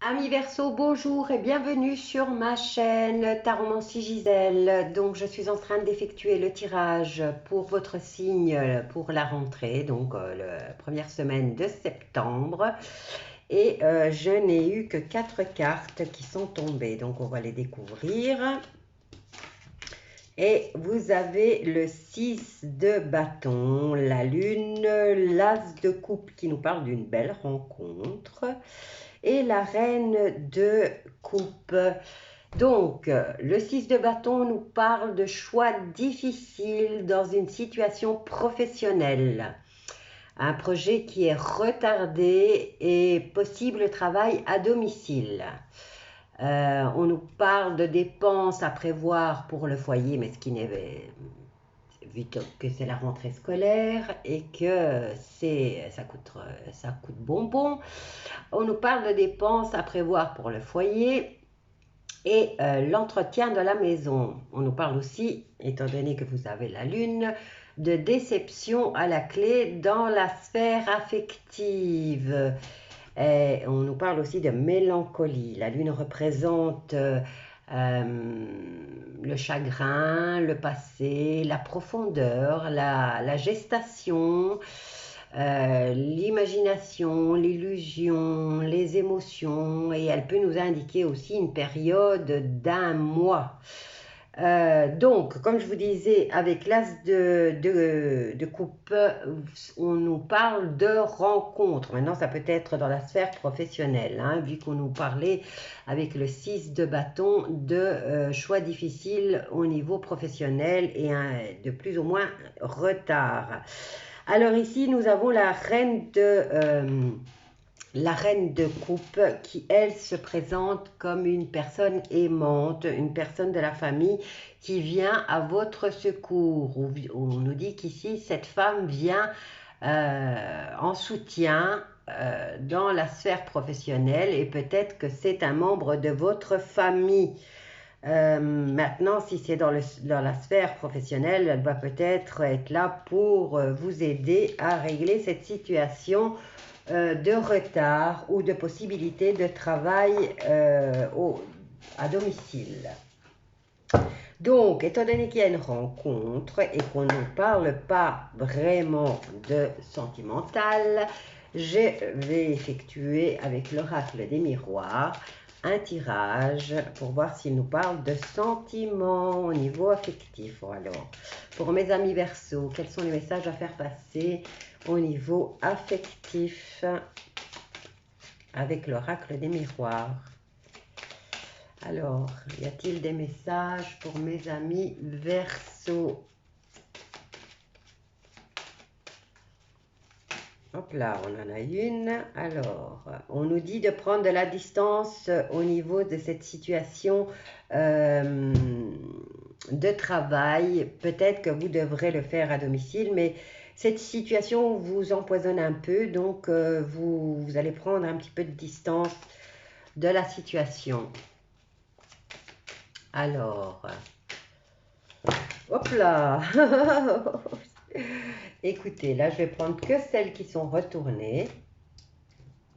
Amis Verseau, bonjour et bienvenue sur ma chaîne Taromancie Gisèle. Donc, je suis en train d'effectuer le tirage pour votre signe pour la rentrée, donc la première semaine de septembre. Et je n'ai eu que 4 cartes qui sont tombées, donc on va les découvrir. Et vous avez le 6 de bâton, la lune, l'as de coupe qui nous parle d'une belle rencontre et la reine de coupe. Donc, le 6 de bâton nous parle de choix difficiles dans une situation professionnelle. Un projet qui est retardé et possible travail à domicile. On nous parle de dépenses à prévoir pour le foyer, mais ce qui n'est vu que c'est la rentrée scolaire et que ça coûte bonbon. On nous parle de dépenses à prévoir pour le foyer et l'entretien de la maison. On nous parle aussi, étant donné que vous avez la lune, de déception à la clé dans la sphère affective. Et on nous parle aussi de mélancolie. La lune représente le chagrin, le passé, la profondeur, la gestation, l'imagination, l'illusion, les émotions, et elle peut nous indiquer aussi une période d'un mois. Donc, comme je vous disais, avec l'as de coupe, on nous parle de rencontres. Maintenant, ça peut être dans la sphère professionnelle, hein, vu qu'on nous parlait avec le 6 de bâton de choix difficiles au niveau professionnel et de plus ou moins retard. Alors ici, nous avons la reine de coupe qui, elle, se présente comme une personne aimante, une personne de la famille qui vient à votre secours. On nous dit qu'ici, cette femme vient en soutien dans la sphère professionnelle et peut-être que c'est un membre de votre famille. Maintenant, si c'est dans la sphère professionnelle, elle va peut-être être là pour vous aider à régler cette situation de retard ou de possibilité de travail à domicile. Donc, étant donné qu'il y a une rencontre et qu'on ne parle pas vraiment de sentimental, je vais effectuer avec l'oracle des miroirs un tirage pour voir s'il nous parle de sentiments au niveau affectif. Alors, pour mes amis Verseau, quels sont les messages à faire passer au niveau affectif avec l'oracle des miroirs? Alors, y a-t-il des messages pour mes amis Verseau? Hop là, on en a une. Alors, on nous dit de prendre de la distance au niveau de cette situation de travail. Peut-être que vous devrez le faire à domicile, mais cette situation vous empoisonne un peu, donc vous allez prendre un petit peu de distance de la situation. Alors, hop là. Écoutez, là, je vais prendre que celles qui sont retournées.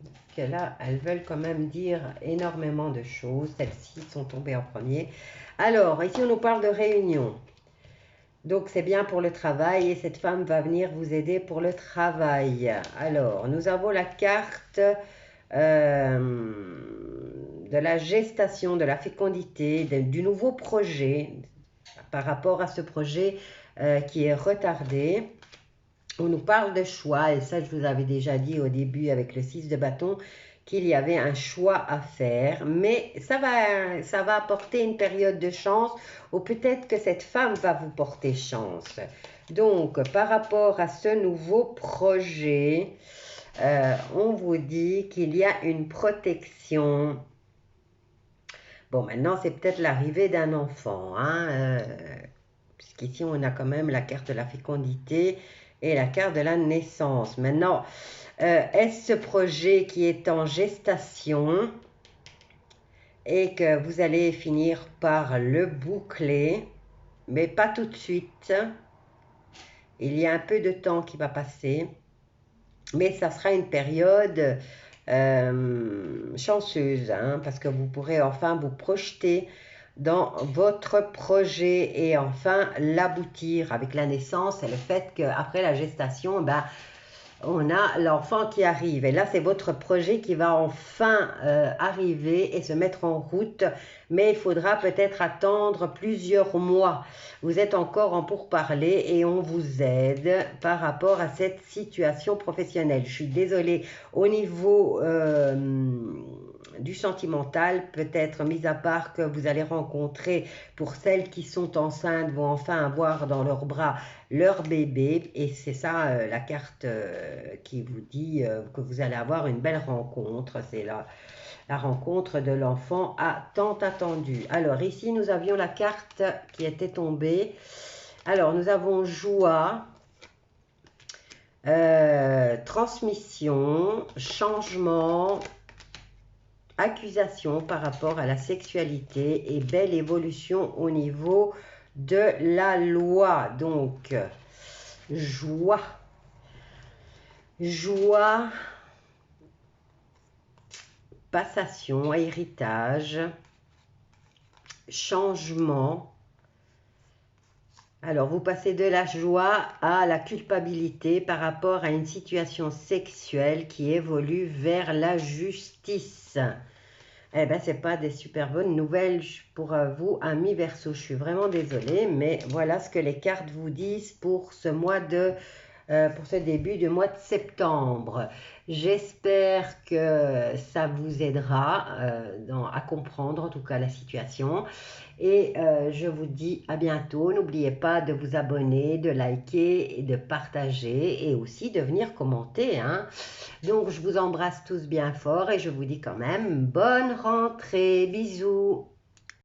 Parce que là, elles veulent quand même dire énormément de choses. Celles-ci sont tombées en premier. Alors, ici, on nous parle de réunion. Donc, c'est bien pour le travail et cette femme va venir vous aider pour le travail. Alors, nous avons la carte de la gestation, de la fécondité, du nouveau projet par rapport à ce projet qui est retardé. On nous parle de choix, et ça je vous avais déjà dit au début avec le 6 de bâton, qu'il y avait un choix à faire, mais ça va apporter une période de chance, ou peut-être que cette femme va vous porter chance. Donc, par rapport à ce nouveau projet, on vous dit qu'il y a une protection. Bon, maintenant, c'est peut-être l'arrivée d'un enfant, hein, puisqu'ici, on a quand même la carte de la fécondité et la carte de la naissance. Maintenant, est-ce ce projet qui est en gestation et que vous allez finir par le boucler, mais pas tout de suite. Il y a un peu de temps qui va passer, mais ça sera une période chanceuse, hein, parce que vous pourrez enfin vous projeter dans votre projet et enfin l'aboutir avec la naissance et le fait qu'après la gestation, ben, on a l'enfant qui arrive. Et là, c'est votre projet qui va enfin arriver et se mettre en route. Mais il faudra peut-être attendre plusieurs mois. Vous êtes encore en pourparlers et on vous aide par rapport à cette situation professionnelle. Je suis désolée, au niveau du sentimental, peut-être mis à part que vous allez rencontrer, pour celles qui sont enceintes, vont enfin avoir dans leurs bras leur bébé, et c'est ça la carte qui vous dit que vous allez avoir une belle rencontre. C'est la rencontre de l'enfant tant attendu. Alors ici nous avions la carte qui était tombée. Alors nous avons joie, transmission, changement, accusation par rapport à la sexualité et belle évolution au niveau de la loi. Donc joie, passation, héritage, changement. Alors, vous passez de la joie à la culpabilité par rapport à une situation sexuelle qui évolue vers la justice. Eh bien, ce n'est pas des super bonnes nouvelles pour vous, amis Verseau. Je suis vraiment désolée, mais voilà ce que les cartes vous disent pour ce mois pour ce début de mois de septembre. J'espère que ça vous aidera à comprendre en tout cas la situation. Et je vous dis à bientôt. N'oubliez pas de vous abonner, de liker et de partager et aussi de venir commenter, hein. Donc, je vous embrasse tous bien fort et je vous dis quand même bonne rentrée. Bisous.